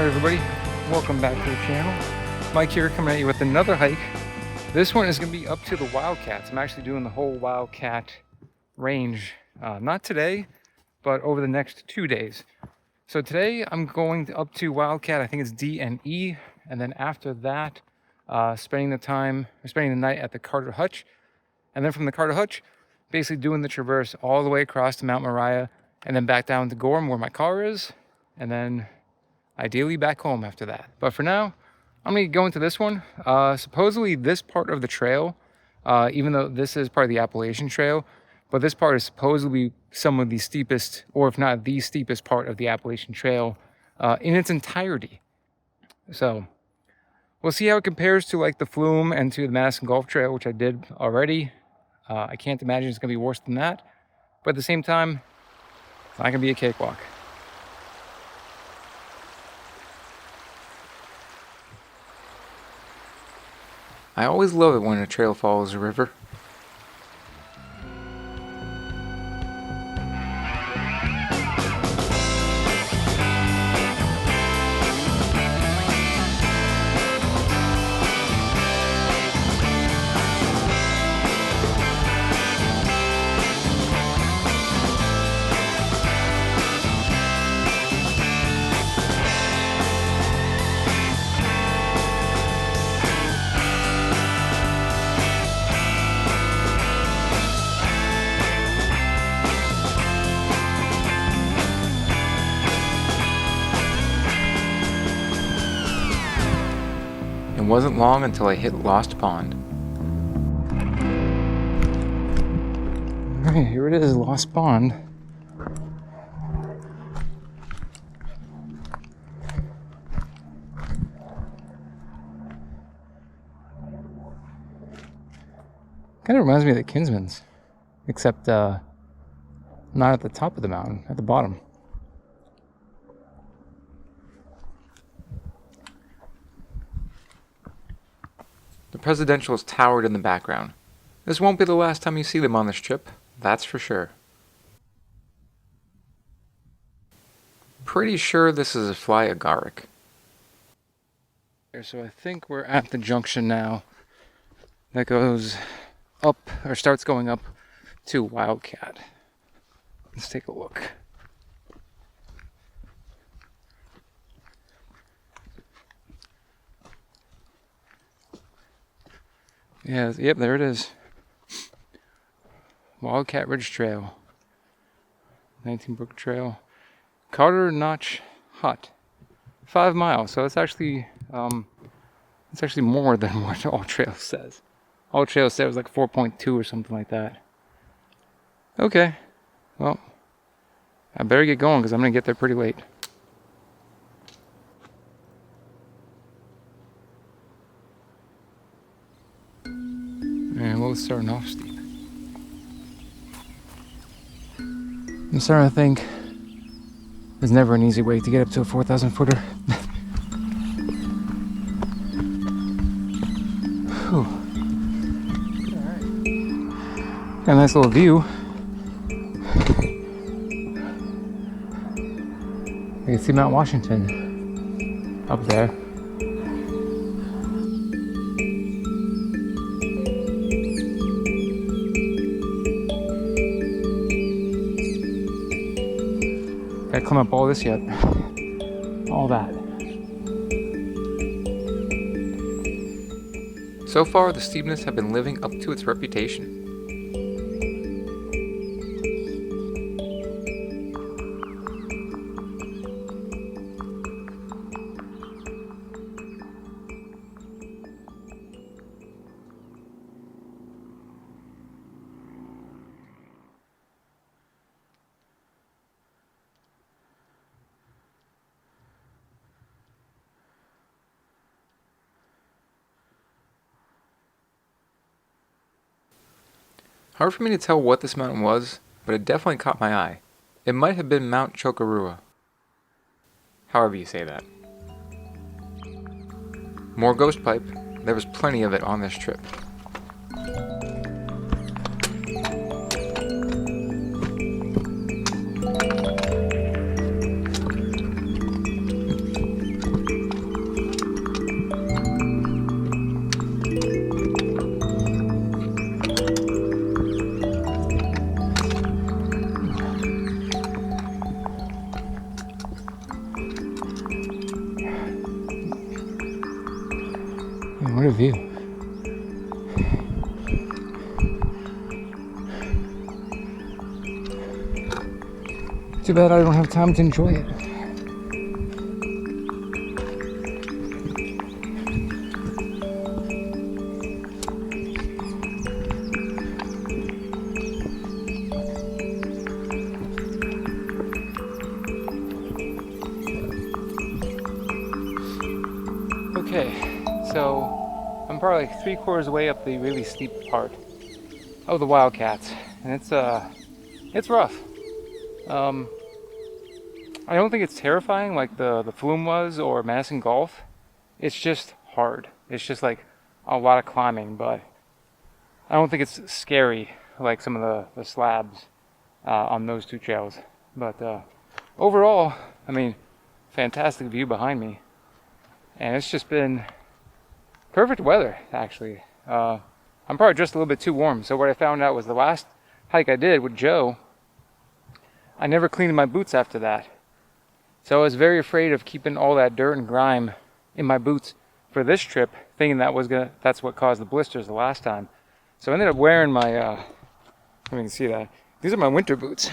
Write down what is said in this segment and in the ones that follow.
everybody, welcome back to the channel. Mike here coming at you with another hike. This one is going to be up to the Wildcats. I'm actually doing the whole Wildcat range, not today, but over the next 2 days. So today I'm going up to Wildcat, I think it's D and E, and then after that, spending the night at the Carter Hutch, and then from the Carter Hutch, basically doing the traverse all the way across to Mount Moriah, and then back down to Gorham where my car is, and then ideally back home after that. But for now, I'm gonna go into this one. Supposedly this part of the trail, even though this is part of the Appalachian Trail, but this part is supposedly some of the steepest, or if not the steepest part of the Appalachian Trail in its entirety. So we'll see how it compares to like the Flume and to the Madison Gulf Trail, which I did already. I can't imagine it's gonna be worse than that, but at the same time, it's not gonna be a cakewalk. I always love it when a trail follows a river. It wasn't long until I hit Lost Pond. Alright, here it is, Lost Pond. Kind of reminds me of the Kinsman's, except not at the top of the mountain, at the bottom. The presidentials towered in the background. This won't be the last time you see them on this trip, that's for sure. Pretty sure this is a fly agaric. So I think we're at the junction now that goes up, or starts going up to Wildcat. Let's take a look. Yeah, yep, there it is. Wildcat Ridge Trail. 19 Brook Trail. Carter Notch Hut. 5 miles, so it's actually more than what All Trails says. All Trails said it was like 4.2 or something like that. Okay, well, I better get going because I'm going to get there pretty late. And we'll start off steep. I'm starting to think there's never an easy way to get up to a 4,000 footer. Whew. Alright. Got a nice little view. You can see Mount Washington up there. Gotta climb up all this yet. All that. So far, the steepness have been living up to its reputation. Hard for me to tell what this mountain was, but it definitely caught my eye. It might have been Mount Chocorua. However you say that. More ghost pipe. There was plenty of it on this trip. Too bad I don't have time to enjoy it. Okay, so I'm probably like 3/4 away up the really steep part of the Wildcats, and it's rough. I don't think it's terrifying like the flume was or Madison Gulf. It's just hard. It's just like a lot of climbing, but I don't think it's scary like some of the slabs on those two trails. But overall, I mean, fantastic view behind me. And it's just been perfect weather, actually. I'm probably just a little bit too warm. So what I found out was the last hike I did with Joe, I never cleaned my boots after that. So I was very afraid of keeping all that dirt and grime in my boots for this trip, thinking that's what caused the blisters the last time. So I ended up wearing my, you can see that. These are my winter boots.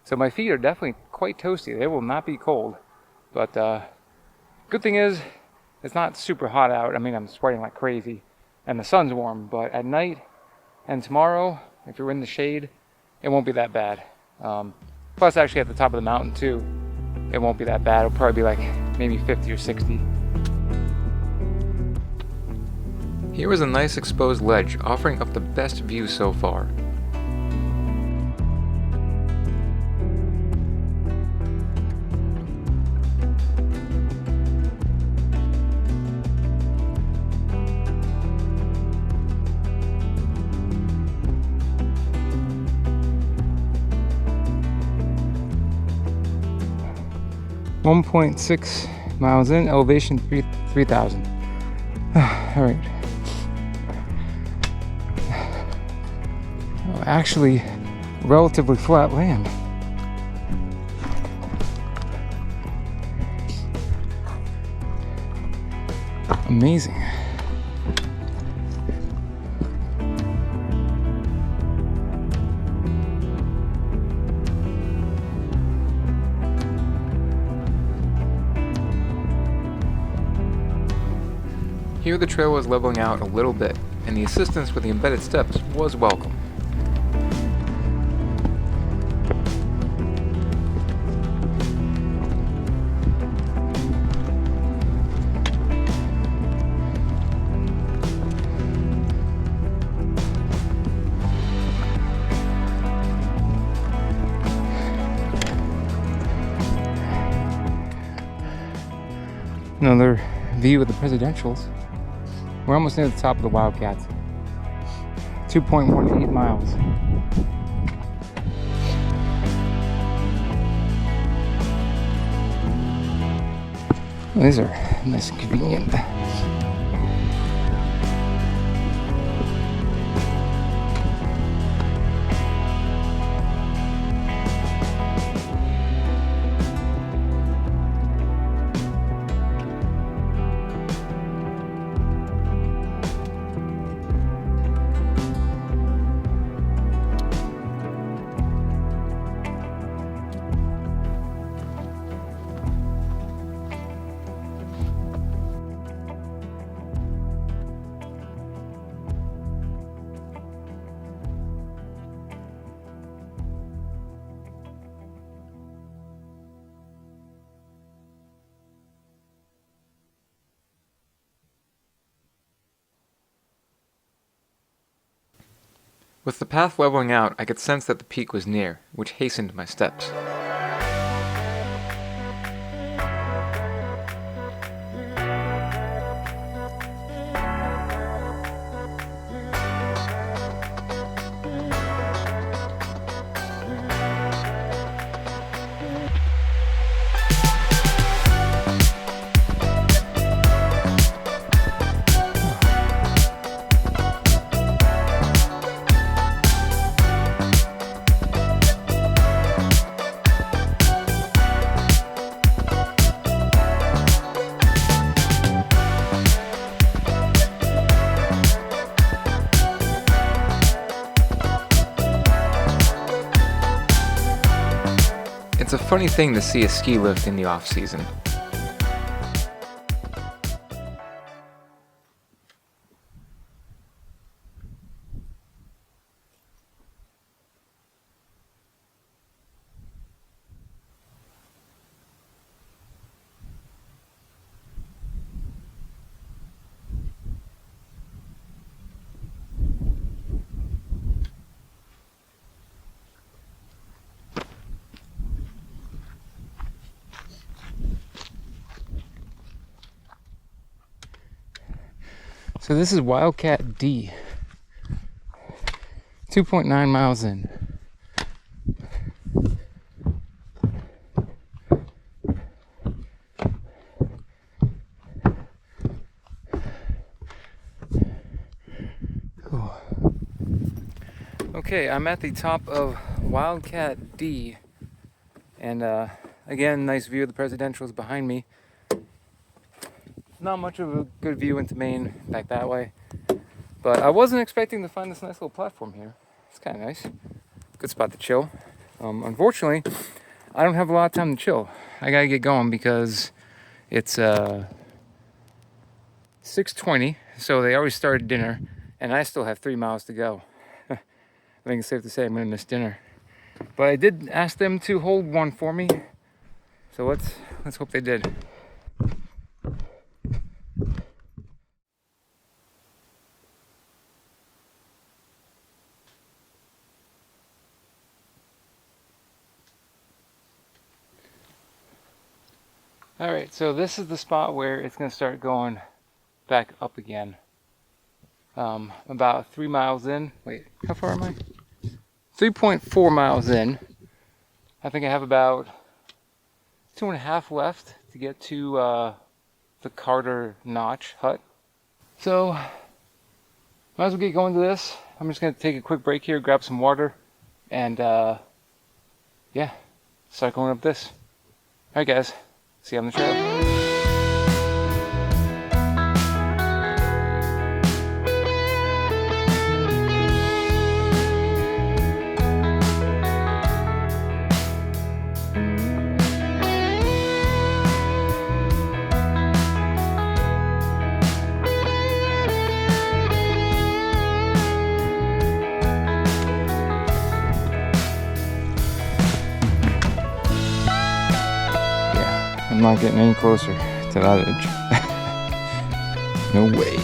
So my feet are definitely quite toasty. They will not be cold. But good thing is, it's not super hot out. I mean, I'm sweating like crazy, and the sun's warm. But at night and tomorrow, if you're in the shade, it won't be that bad. Plus, actually, at the top of the mountain too, it won't be that bad. It'll probably be like maybe 50 or 60. Here was a nice exposed ledge, offering up the best view so far. .6 miles in, elevation 3,000. All right. Oh, actually, relatively flat land. Amazing. Here the trail was leveling out a little bit, and the assistance with the embedded steps was welcome. Another view of the presidentials. We're almost near the top of the Wildcats. 2.18 miles. These are nice and convenient. With the path leveling out, I could sense that the peak was near, which hastened my steps. funny thing to see a ski lift in the off season. So this is Wildcat D, 2.9 miles in. Cool. Okay, I'm at the top of Wildcat D, and again, nice view of the presidentials behind me. Not much of a good view into Maine back that way, but I wasn't expecting to find this nice little platform here. It's kind of nice. Good spot to chill. Unfortunately, I don't have a lot of time to chill. I gotta get going because it's 6:20, so they already started dinner, and I still have 3 miles to go. I think it's safe to say I'm gonna miss dinner. But I did ask them to hold one for me, so let's hope they did. Alright, so this is the spot where it's going to start going back up again. About 3 miles in. Wait, how far am I? 3.4 miles in. I think I have about 2.5 left to get to the Carter Notch hut. So, might as well get going to this. I'm just going to take a quick break here, grab some water, and yeah, start going up this. Alright guys. See you on the trail. I'm not getting any closer to that edge. No way.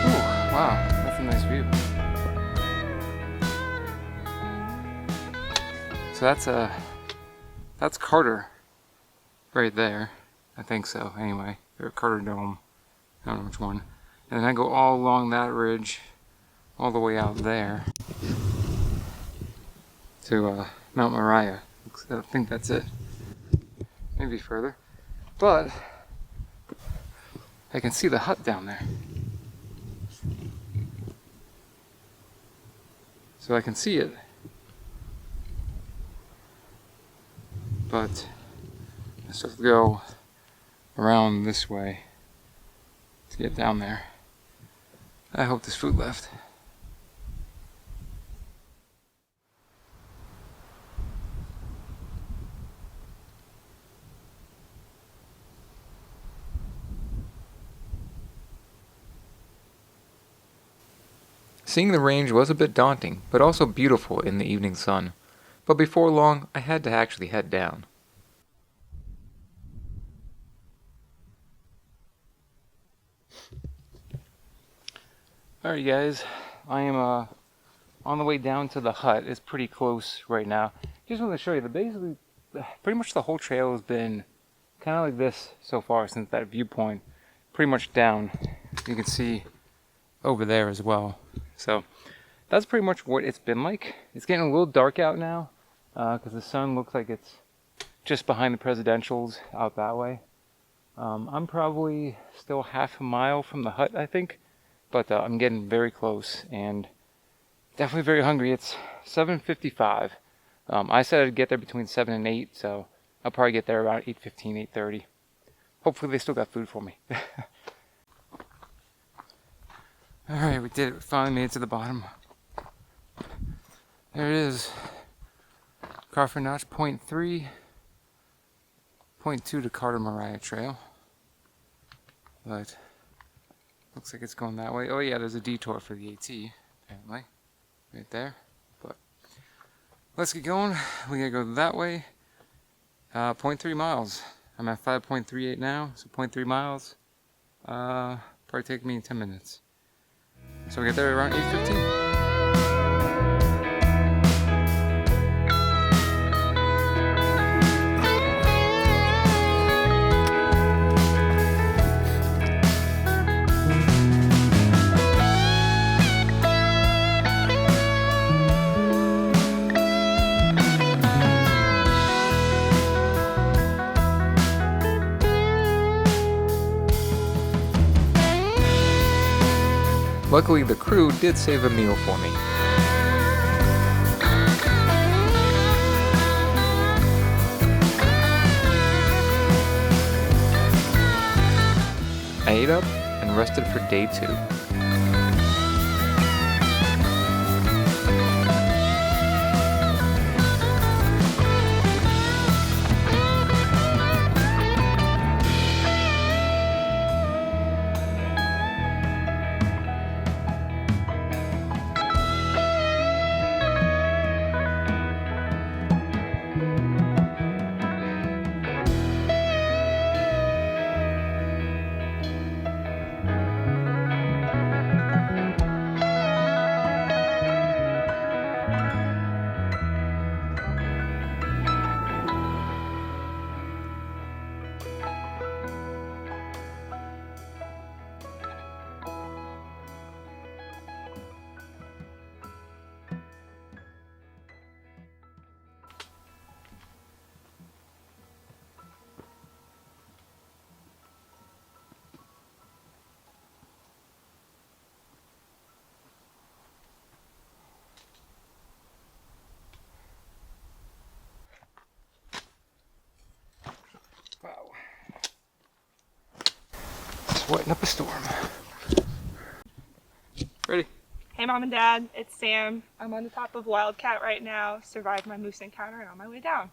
Ooh, wow, that's a nice view. So that's Carter right there. I think so anyway. Or Carter Dome. I don't know which one. And then I go all along that ridge all the way out there to Mount Moriah. I think that's it. Maybe further. But I can see the hut down there. So I can see it. But I still have to go around this way to get down there. I hope there's food left. Seeing the range was a bit daunting, but also beautiful in the evening sun. But before long, I had to actually head down. Alright guys, I am on the way down to the hut. It's pretty close right now. Just want to show you that basically, pretty much the whole trail has been kind of like this so far since that viewpoint. Pretty much down. You can see over there as well. So that's pretty much what it's been like. It's getting a little dark out now because the sun looks like it's just behind the presidentials out that way. I'm probably still half a mile from the hut, I think, but I'm getting very close, and Definitely very hungry. It's 7:55. I said I'd get there between 7 and 8, so I'll probably get there around 8:15, 8:30. Hopefully they still got food for me. Alright, we did it. We finally made it to the bottom. There it is. Crawford Notch, 0.3. 0.2 to Carter Moriah Trail. But looks like it's going that way. Oh yeah, there's a detour for the AT, apparently. Right there. But let's get going. We gotta go that way. 0.3 miles. I'm at 5.38 now, so 0.3 miles. Probably take me 10 minutes. So we get there around 8:15. Luckily, the crew did save a meal for me. I ate up and rested for day 2. Wow. Sweating up a storm. Ready? Hey Mom and Dad, it's Sam. I'm on the top of Wildcat right now. Survived my moose encounter and on my way down.